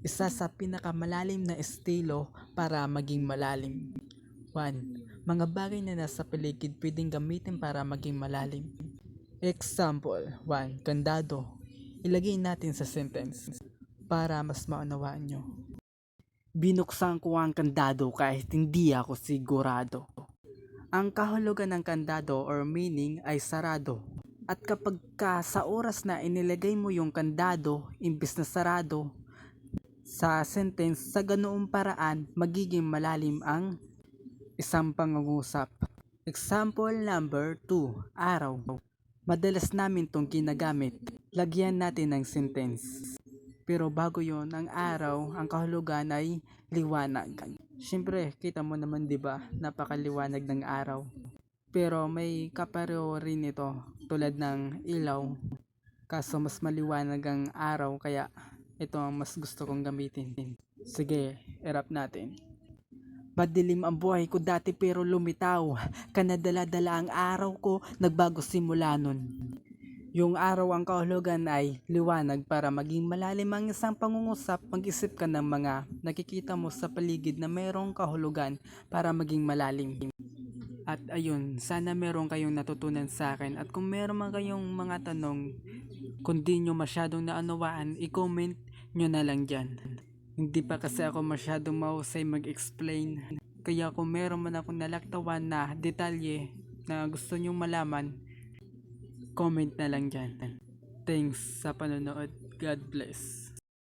Isa sa pinakamalalim na estilo para maging malalim. 1. Mga bagay na nasa paligid pwedeng gamitin para maging malalim. Example 1. Kandado. Ilagay natin sa sentence para mas maunawaan nyo. Binuksan ko ang kandado kahit hindi ako sigurado. Ang kahulugan ng kandado or meaning ay sarado. At kapag sa oras na inilagay mo yung kandado imbis na sarado sa sentence, sa ganoong paraan magiging malalim ang isang pangungusap. Example number 2, araw. Madalas namin tong ginagamit. Lagyan natin ng sentence. Pero bago yon, ang araw, ang kahulugan ay liwanag. Siyempre, kita mo naman 'di ba, napakaliwanag ng araw. Pero may kapareho rin ito tulad ng ilaw. Kaso mas maliwanag ang araw kaya ito ang mas gusto kong gamitin. Sige, erap natin. Madilim ang buhay ko dati pero lumitaw. Kanadala-dala ang araw ko, nagbago simula nun. Yung araw ang kahulugan ay liwanag. Para maging malalim ang isang pangungusap, mag-isip ka ng mga nakikita mo sa paligid na mayroong kahulugan para maging malalim. At ayun, sana meron kayong natutunan sa akin. At kung meron man kayong mga tanong, kung di nyo masyadong naunawaan, i-comment nyo na lang dyan. Hindi pa kasi ako masyadong mahusay mag-explain. Kaya kung meron man akong nalaktawan na detalye na gusto nyong malaman, comment na lang dyan. Thanks sa panonood. God bless.